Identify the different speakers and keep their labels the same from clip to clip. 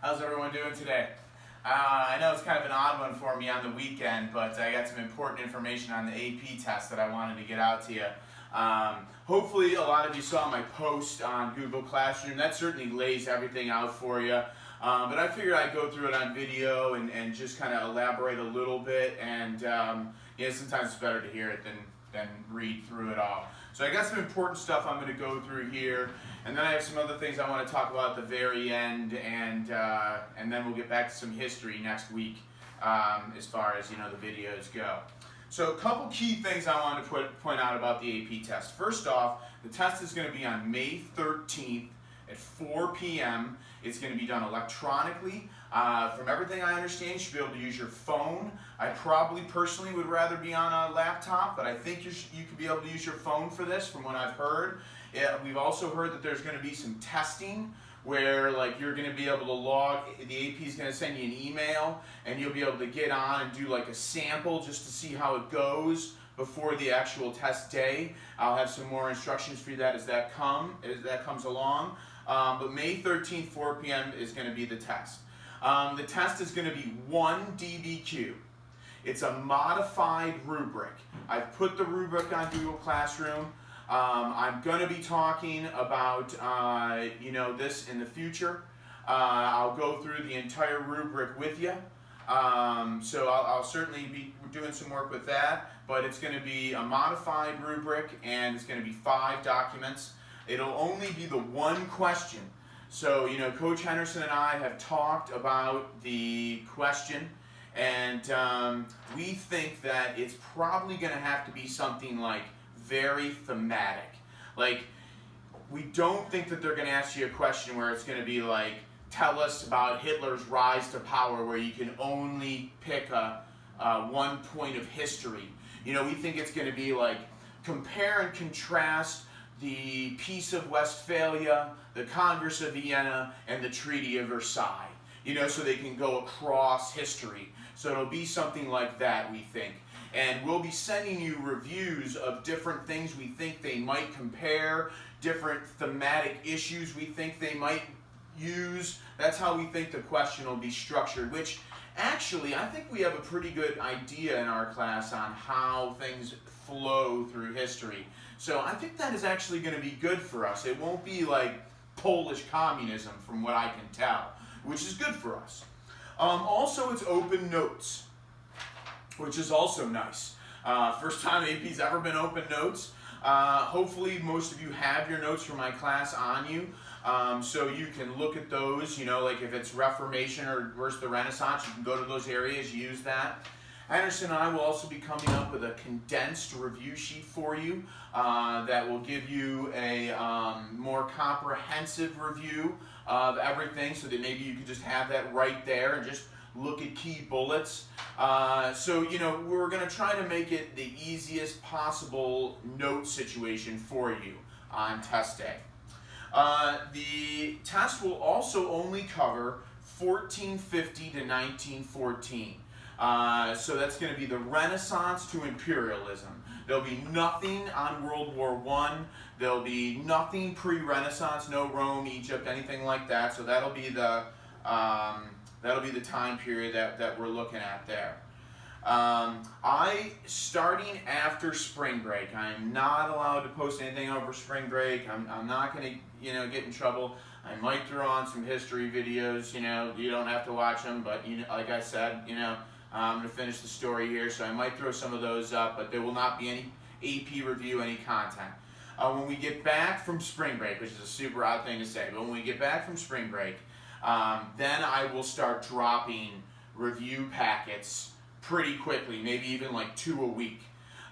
Speaker 1: How's everyone doing today? I know it's kind of an odd one for me on the weekend, but I got some important information on the AP test that I wanted to get out to you. Hopefully a lot of you saw my post on Google Classroom. That certainly lays everything out for you. But I figured I'd go through it on video and just kind of elaborate a little bit. And sometimes it's better to hear it than read through it all. So I got some important stuff I'm going to go through here, and then I have some other things I want to talk about at the very end, and then we'll get back to some history next week as far as the videos go. So a couple key things I want to point out about the AP test. First off, the test is going to be on May 13th at 4 p.m. It's going to be done electronically. From everything I understand, you should be able to use your phone. I probably personally would rather be on a laptop, but I think you could be able to use your phone for this from what I've heard. We've also heard that there's going to be some testing where you're going to be able to log, the AP is going to send you an email and you'll be able to get on and do a sample just to see how it goes before the actual test day. I'll have some more instructions for you as that comes along. But May 13th, 4 p.m. is going to be the test. The test is going to be 1 DBQ. It's a modified rubric. I've put the rubric on Google Classroom. I'm going to be talking about this in the future. I'll go through the entire rubric with you. So I'll certainly be doing some work with that, but it's going to be a modified rubric and it's going to be 5 documents. It'll only be the one question. So, Coach Henderson and I have talked about the question, and we think that it's probably going to have to be something very thematic. We don't think that they're going to ask you a question where it's going to be tell us about Hitler's rise to power, where you can only pick one point of history. We think it's going to be compare and contrast the Peace of Westphalia, the Congress of Vienna, and the Treaty of Versailles, so they can go across history. So it'll be something like that, we think. And we'll be sending you reviews of different things we think they might compare, different thematic issues we think they might use. That's how we think the question will be structured, which actually I think we have a pretty good idea in our class on how things flow through history. So I think that is actually going to be good for us. It won't be like Polish communism from what I can tell, which is good for us. Also, it's open notes, which is also nice. First time AP's ever been open notes. Hopefully most of you have your notes from my class on you, so you can look at those, if it's Reformation or versus the Renaissance, you can go to those areas, use that. Henderson and I will also be coming up with a condensed review sheet for you that will give you a more comprehensive review of everything, so that maybe you could just have that right there and just look at key bullets. So we're going to try to make it the easiest possible note situation for you on test day. The test will also only cover 1450 to 1914. So that's going to be the Renaissance to imperialism. There'll be nothing on World War I. There'll be nothing pre-Renaissance, no Rome, Egypt, anything like that. So that'll be the time period that we're looking at there. Starting after spring break, I am not allowed to post anything over spring break. I'm not going to get in trouble. I might throw on some history videos. You don't have to watch them, but like I said, I'm going to finish the story here, so I might throw some of those up, but there will not be any AP review, any content. When we get back from spring break, which is a super odd thing to say, but when we get back from spring break, then I will start dropping review packets pretty quickly, maybe even 2 a week.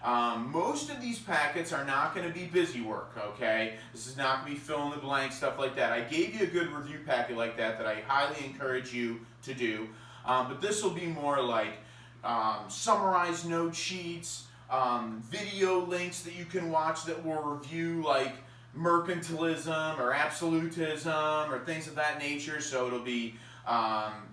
Speaker 1: Most of these packets are not going to be busy work, okay? This is not going to be fill in the blank, stuff like that. I gave you a good review packet like that I highly encourage you to do. But this will be more summarized note sheets, video links that you can watch that will review mercantilism or absolutism or things of that nature. So it'll be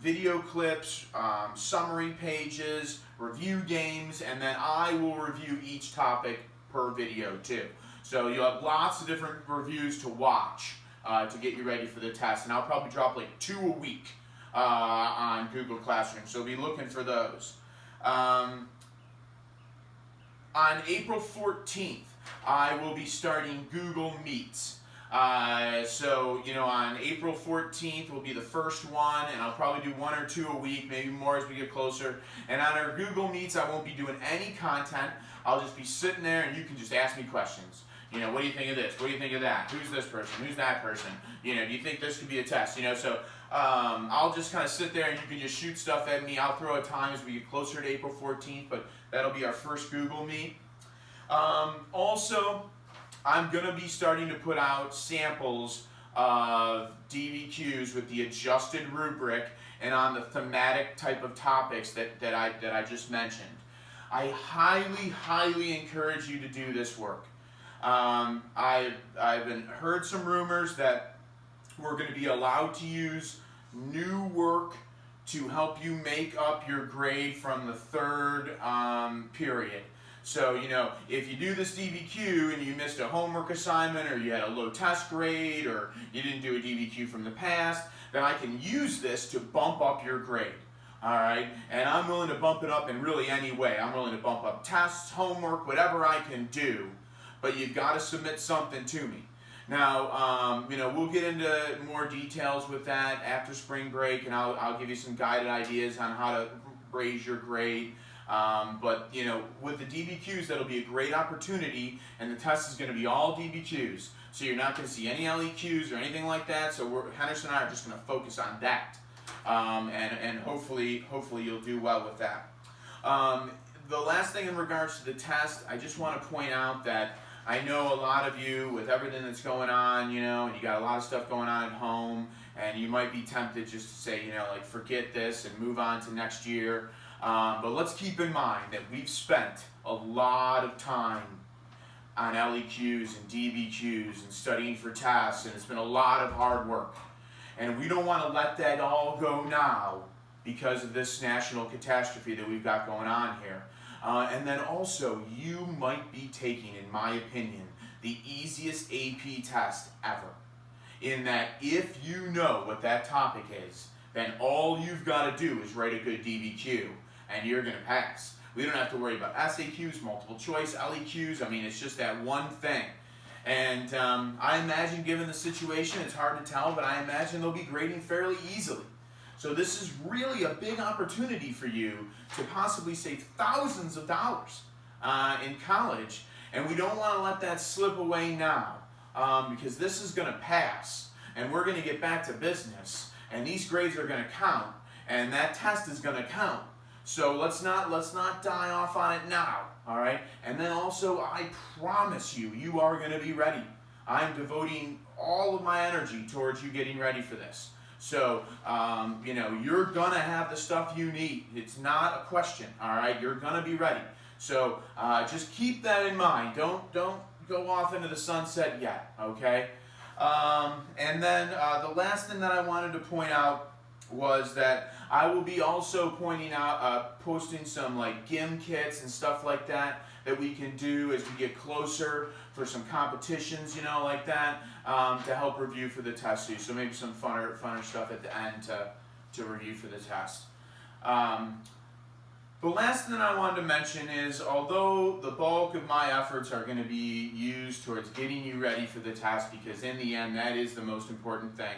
Speaker 1: video clips, summary pages, review games, and then I will review each topic per video too. So you'll have lots of different reviews to watch to get you ready for the test, and I'll probably drop 2 a week on Google Classroom. So be looking for those. On April 14th, I will be starting Google Meets. So, on April 14th will be the first one, and I'll probably do 1 or 2 a week, maybe more as we get closer. And on our Google Meets, I won't be doing any content. I'll just be sitting there, and you can just ask me questions. What do you think of this? What do you think of that? Who's this person? Who's that person? Do you think this could be a test? So I'll just kind of sit there, and you can just shoot stuff at me. I'll throw a time as we get closer to April 14th, but that'll be our first Google Meet. Also, I'm going to be starting to put out samples of DBQs with the adjusted rubric and on the thematic type of topics that I just mentioned. I highly, highly encourage you to do this work. I've heard some rumors that we're going to be allowed to use new work to help you make up your grade from the third period. So, if you do this DBQ and you missed a homework assignment, or you had a low test grade, or you didn't do a DBQ from the past, then I can use this to bump up your grade. All right? And I'm willing to bump it up in really any way. I'm willing to bump up tests, homework, whatever I can do. But you've got to submit something to me. Now, we'll get into more details with that after spring break, and I'll give you some guided ideas on how to raise your grade. But with the DBQs, that'll be a great opportunity, and the test is going to be all DBQs. So you're not going to see any LEQs or anything like that. So Henderson and I are just going to focus on that, and hopefully you'll do well with that. The last thing in regards to the test, I just want to point out that I know a lot of you, with everything that's going on, and you got a lot of stuff going on at home, and you might be tempted just to say, forget this and move on to next year. But let's keep in mind that we've spent a lot of time on LEQs and DBQs and studying for tests, and it's been a lot of hard work. And we don't want to let that all go now because of this national catastrophe that we've got going on here. And then also, you might be taking, in my opinion, the easiest AP test ever. In that if you know what that topic is, then all you've got to do is write a good DBQ, and you're going to pass. We don't have to worry about SAQs, multiple choice, LEQs. I mean, it's just that one thing. And I imagine, given the situation, it's hard to tell, but I imagine they'll be grading fairly easily. So this is really a big opportunity for you to possibly save thousands of dollars in college. And we don't want to let that slip away now, because this is going to pass, and we're going to get back to business, and these grades are going to count, and that test is going to count. So let's not die off on it now, all right? And then also, I promise you, you are going to be ready. I'm devoting all of my energy towards you getting ready for this. So, you're going to have the stuff you need. It's not a question, all right? You're going to be ready. So just keep that in mind. Don't go off into the sunset yet, okay? And then the last thing that I wanted to point out was that I will be also posting some like GIM kits and stuff like that we can do as we get closer for some competitions, like that, to help review for the test too. So maybe some funner stuff at the end to review for the test. The last thing I wanted to mention is, although the bulk of my efforts are going to be used towards getting you ready for the test, because in the end that is the most important thing,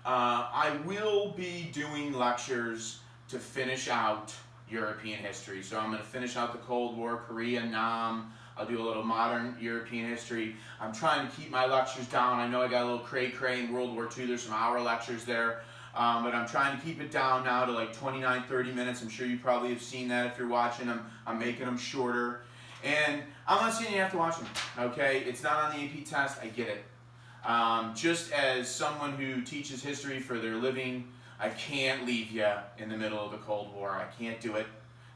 Speaker 1: I will be doing lectures to finish out European history. So I'm going to finish out the Cold War, Korea, Nam. I'll do a little modern European history. I'm trying to keep my lectures down. I know I got a little cray-cray in World War II. There's some hour lectures there. But I'm trying to keep it down now to like 29, 30 minutes. I'm sure you probably have seen that if you're watching them. I'm making them shorter. And I'm not saying you have to watch them, okay? It's not on the AP test. I get it. Just as someone who teaches history for their living, I can't leave you in the middle of the Cold War. I can't do it.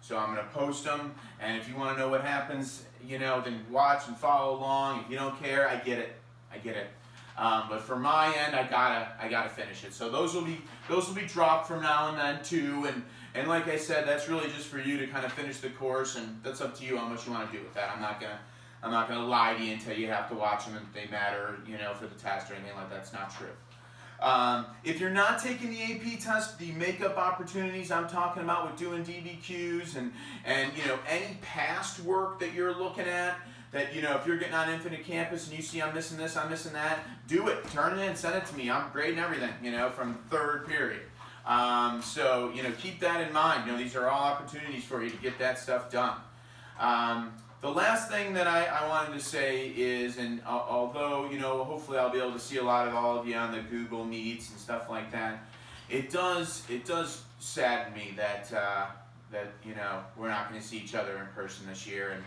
Speaker 1: So I'm going to post them. And if you want to know what happens, then watch and follow along. If you don't care, I get it. I get it. But for my end, I gotta finish it. So those will be dropped from now and then too. And like I said, that's really just for you to kind of finish the course, and that's up to you how much you want to do with that. I'm not gonna lie to you and tell you have to watch them and they matter, for the test or anything like that. It's not true. If you're not taking the AP test, the makeup opportunities I'm talking about with doing DBQs and any past work that you're looking at, that if you're getting on Infinite Campus and you see I'm missing this, I'm missing that, do it. Turn it in, send it to me. I'm grading everything, from third period. So keep that in mind. These are all opportunities for you to get that stuff done. The last thing that I wanted to say is, and although, hopefully I'll be able to see a lot of all of you on the Google Meets and stuff like that, it does sadden me that we're not going to see each other in person this year,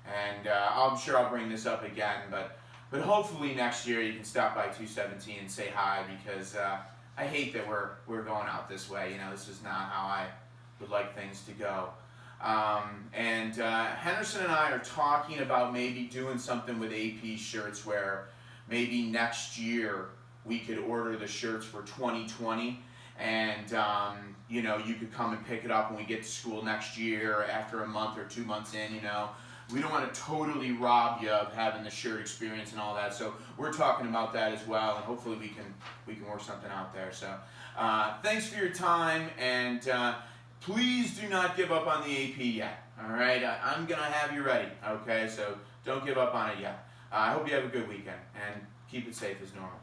Speaker 1: and I'm sure I'll bring this up again, but hopefully next year you can stop by 217 and say hi, because I hate that we're going out this way. This is not how I would like things to go. Henderson and I are talking about maybe doing something with AP shirts where maybe next year we could order the shirts for 2020, and you could come and pick it up when we get to school next year after a month or 2 months in. We don't want to totally rob you of having the shirt experience and all that, so we're talking about that as well, and hopefully we can work something out there. So thanks for your time, and please do not give up on the AP yet. All right, I'm gonna have you ready. Okay, so don't give up on it yet. I hope you have a good weekend, and keep it safe as normal.